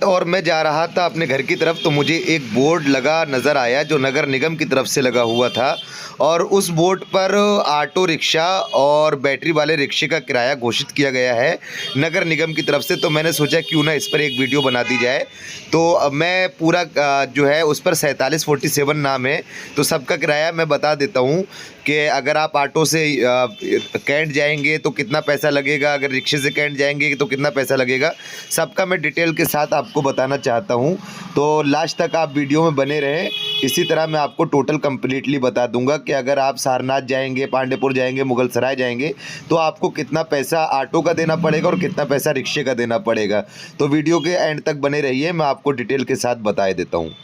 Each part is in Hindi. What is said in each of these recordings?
और मैं जा रहा था अपने घर की तरफ तो मुझे एक बोर्ड लगा नज़र आया जो नगर निगम की तरफ से लगा हुआ था और उस बोर्ड पर ऑटो रिक्शा और बैटरी वाले रिक्शे का किराया घोषित किया गया है नगर निगम की तरफ से। तो मैंने सोचा क्यों ना इस पर एक वीडियो बना दी जाए। तो मैं पूरा जो है उस पर 4747 नाम है, तो सबका किराया मैं बता देता हूँ कि अगर आप ऑटो से कैंट जाएंगे तो कितना पैसा लगेगा, अगर रिक्शे से कैंट जाएंगे तो कितना पैसा लगेगा, सबका मैं डिटेल के साथ आपको बताना चाहता हूँ। तो लास्ट तक आप वीडियो में बने रहें। इसी तरह मैं आपको टोटल कंप्लीटली बता दूंगा कि अगर आप सारनाथ जाएंगे, पांडेपुर जाएंगे, मुगल सराय जाएंगे तो आपको कितना पैसा ऑटो का देना पड़ेगा और कितना पैसा रिक्शे का देना पड़ेगा। तो वीडियो के एंड तक बने रहिए, मैं आपको डिटेल के साथ बता देता हूँ।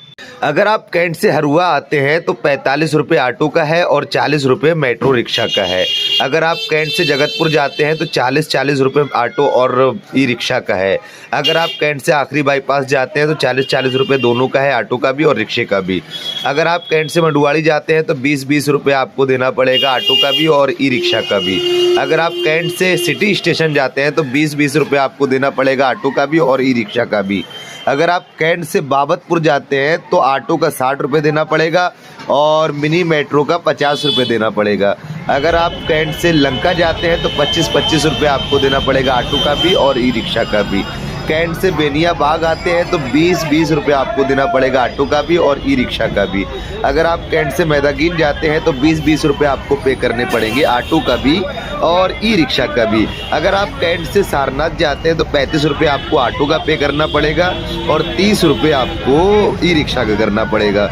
अगर आप कैंट से हरुआ आते हैं तो 45 रुपये ऑटो का है और 40 रुपये मेट्रो रिक्शा का है। अगर आप कैंट से जगतपुर जाते हैं तो 40 रुपये ऑटो और ई रिक्शा का है। अगर आप कैंट से आखिरी बाईपास जाते हैं तो 40 रुपये दोनों का है, ऑटो का भी और रिक्शे का भी। अगर आप कैंट से मंडुआड़ी जाते हैं तो 20 रुपये आपको देना पड़ेगा, ऑटो का भी और ई रिक्शा का भी। अगर आप कैंट से सिटी स्टेशन जाते हैं तो 20 रुपये आपको देना पड़ेगा, ऑटो का भी और ई रिक्शा का भी। अगर आप कैंट से बाबतपुर जाते हैं तो ऑटो का 60 रुपये देना पड़ेगा और मिनी मेट्रो का 50 रुपये देना पड़ेगा। अगर आप कैंट से लंका जाते हैं तो 25 रुपये आपको देना पड़ेगा, ऑटो का भी और ई रिक्शा का भी। कैंट से बेनिया बाग आते हैं तो 20 रुपये आपको देना पड़ेगा, ऑटो का भी और ई रिक्शा का भी। अगर आप कैंट से मैदागीन जाते हैं तो 20 रुपये आपको पे करने पड़ेंगे, ऑटो का भी और ई रिक्शा का भी। अगर आप कैंट से सारनाथ जाते हैं तो 35 रुपये आपको ऑटो का पे करना पड़ेगा और 30 रुपये आपको ई रिक्शा का करना पड़ेगा।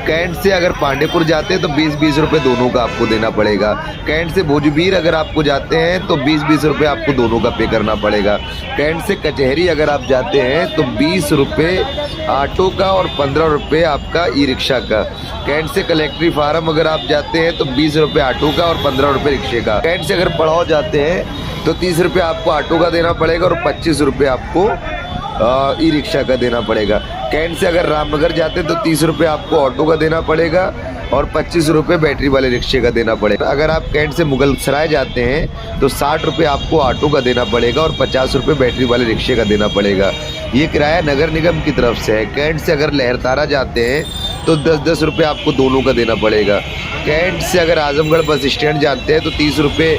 कैंट से अगर पांडेपुर जाते हैं तो 20 रुपये दोनों का आपको देना पड़ेगा। कैंट से भोजबीर अगर आपको जाते हैं तो 20 रुपये आपको दोनों का पे करना पड़ेगा। कैंट से कचहरी अगर आप जाते हैं तो 20 रुपये ऑटो का और 15 रुपये आपका ई रिक्शा का। कैंट से कलेक्ट्री फार्म अगर आप जाते हैं तो 20 रुपये ऑटो का और 15 रुपये रिक्शे का। कैंट से अगर पड़ाव जाते हैं तो 30 रुपये आपको ऑटो का देना पड़ेगा और 25 रुपये आपको ई रिक्शा का देना पड़ेगा। कैंट से अगर रामनगर जाते हैं तो 30 रुपये आपको ऑटो का देना पड़ेगा और 25 रुपये बैटरी वाले रिक्शे का देना पड़ेगा। अगर आप कैंट से मुगल सराय जाते हैं तो 60 रुपये आपको ऑटो का देना पड़ेगा और 50 रुपये बैटरी वाले रिक्शे का देना पड़ेगा। ये किराया नगर निगम की तरफ से है। कैंट से अगर लहरतारा जाते हैं तो 10 रुपये आपको दोनों का देना पड़ेगा। कैंट से अगर आजमगढ़ बस स्टैंड जाते हैं तो 30 रुपये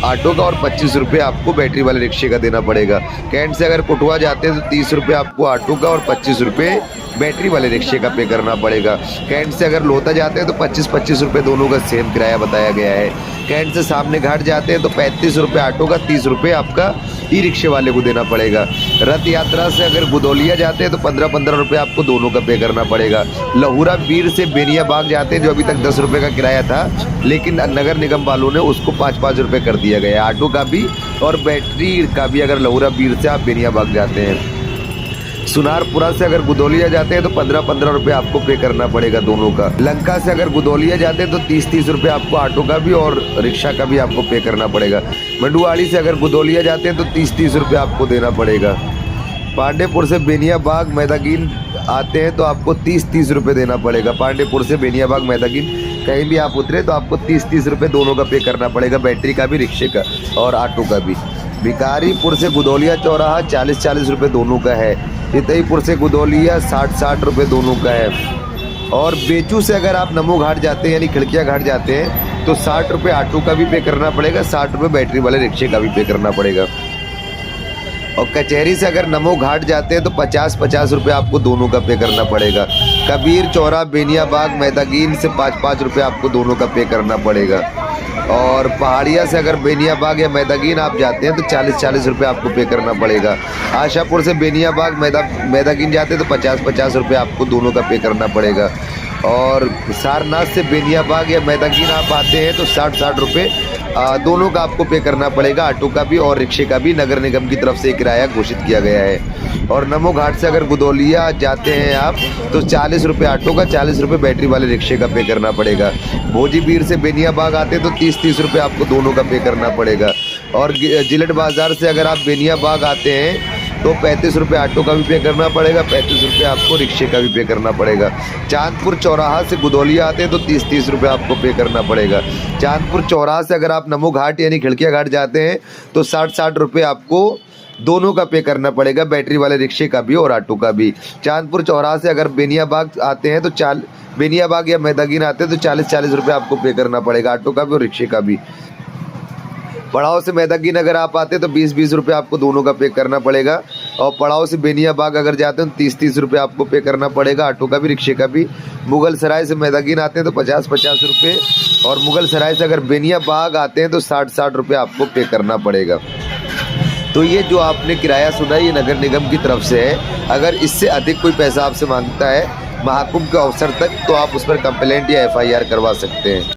ऑटो का और 25 रुपये आपको बैटरी वाले रिक्शे का देना पड़ेगा। कैंट से अगर कुटवा जाते हैं तो 30 रुपये आपको ऑटो का और 25 रुपये बैटरी वाले रिक्शे का पे करना पड़ेगा। कैंट से अगर लोता जाते हैं तो 25 रुपये दोनों का सेम किराया बताया गया है। कैंट से सामने घाट जाते हैं तो 35 रुपये ऑटो का, 30 रुपये आपका ई रिक्शे वाले को देना पड़ेगा। रथ यात्रा से अगर गुदौलिया जाते हैं तो 15 रुपये आपको दोनों का पे करना पड़ेगा। लहुरा बीर से बेनिया बाग जाते हैं जो अभी तक 10 रुपये का किराया था, लेकिन नगर निगम वालों ने उसको 5 रुपये कर दिया गया, ऑटो का भी और बैटरी का भी। अगर लहुरा बीर से आप बेनिया बाग जाते हैं, सुनारपुरा से अगर गुदौलिया जाते हैं तो 15 रुपये आपको पे करना पड़ेगा दोनों का। लंका से अगर गुदौलिया जाते हैं तो 30 रुपये आपको ऑटो का भी और रिक्शा का भी आपको पे करना पड़ेगा। मंडुआड़ी से अगर गुदौलिया जाते हैं तो 30 रुपये आपको देना पड़ेगा। पांडेपुर से बेनिया बाग मैदागीन आते हैं तो आपको 30 रुपये देना पड़ेगा। पांडेपुर से बेनिया बाग मैदागीन कहीं भी आप उतरे तो आपको 30 रुपये दोनों का पे करना पड़ेगा, बैटरी का भी, रिक्शे का और ऑटो का भी। भिकारीपुर से गुदौलिया चौराहा 40 रुपये दोनों का है। चितईपुर से गुदौलिया 60 रुपये दोनों का है। और बेचू से अगर आप नमो घाट जाते हैं यानी खिड़किया घाट जाते हैं तो 60 रुपये ऑटो का भी पे करना पड़ेगा, 60 रुपये बैटरी वाले रिक्शे का भी पे करना पड़ेगा। और कचहरी से अगर नमो घाट जाते हैं तो 50 रुपये आपको दोनों का पे करना पड़ेगा। कबीर चौरा बेनिया बाग मैदागीन से 5 रुपये आपको दोनों का पे करना पड़ेगा। और पहाड़िया से अगर बेनिया बाग या मैदागीन आप जाते हैं तो 40 रुपये आपको पे करना पड़ेगा। आशापुर से बेनिया बाग मैदागीन जाते हैं तो 50 रुपये आपको दोनों का पे करना पड़ेगा। और सारनाथ से बेनिया बाग या मैदागीन आप आते हैं तो 60 रुपये दोनों का आपको पे करना पड़ेगा, ऑटो का भी और रिक्शे का भी। नगर निगम की तरफ से किराया घोषित किया गया है। और नमो घाट से अगर गुदौलिया जाते हैं आप तो 40 रुपये ऑटो का, 40 रुपये बैटरी वाले रिक्शे का पे करना पड़ेगा। भोजीबीर से बेनिया बाग आते हैं तो 30 रुपये आपको दोनों का पे करना पड़ेगा। और जिलट बाज़ार से अगर आप बेनिया बाग आते हैं तो 35 रुपये ऑटो का भी पे करना पड़ेगा, 35 रुपये आपको रिक्शे का भी पे करना पड़ेगा। चांदपुर चौराहा से गुदौलिया आते हैं तो 30 रुपये आपको पे करना पड़ेगा। चांदपुर चौराहा से अगर आप नमो घाट यानी खिड़किया घाट जाते हैं तो 60 रुपये आपको दोनों का पे करना पड़ेगा, बैटरी वाले रिक्शे का भी और ऑटो का भी। चांदपुर चौराहा से अगर बेनियाबाग आते हैं तो बेनियाबाग या मेहदगीन आते हैं तो 40-40 रुपये आपको पे करना पड़ेगा, ऑटो का भी और रिक्शे का भी। पड़ाव से मेहदगीन अगर आप आते हैं तो 20-20 रुपये आपको दोनों का पे करना पड़ेगा, और पड़ाव से बेनियाबाग अगर जाते हैं तो 30-30 रुपये आपको पे करना पड़ेगा, ऑटो का भी रिक्शे का भी। मुगल सराय से मेहदगीन आते हैं तो 50-50 रुपये, और मुगल सराय से अगर बेनियाबाग आते हैं तो 60-60 रुपये आपको पे करना पड़ेगा। तो ये जो आपने किराया सुना ये नगर निगम की तरफ से है। अगर इससे अधिक कोई पैसा आपसे मांगता है महाकुंभ के अवसर तक तो आप उस पर कंप्लेंट या FIR करवा सकते हैं।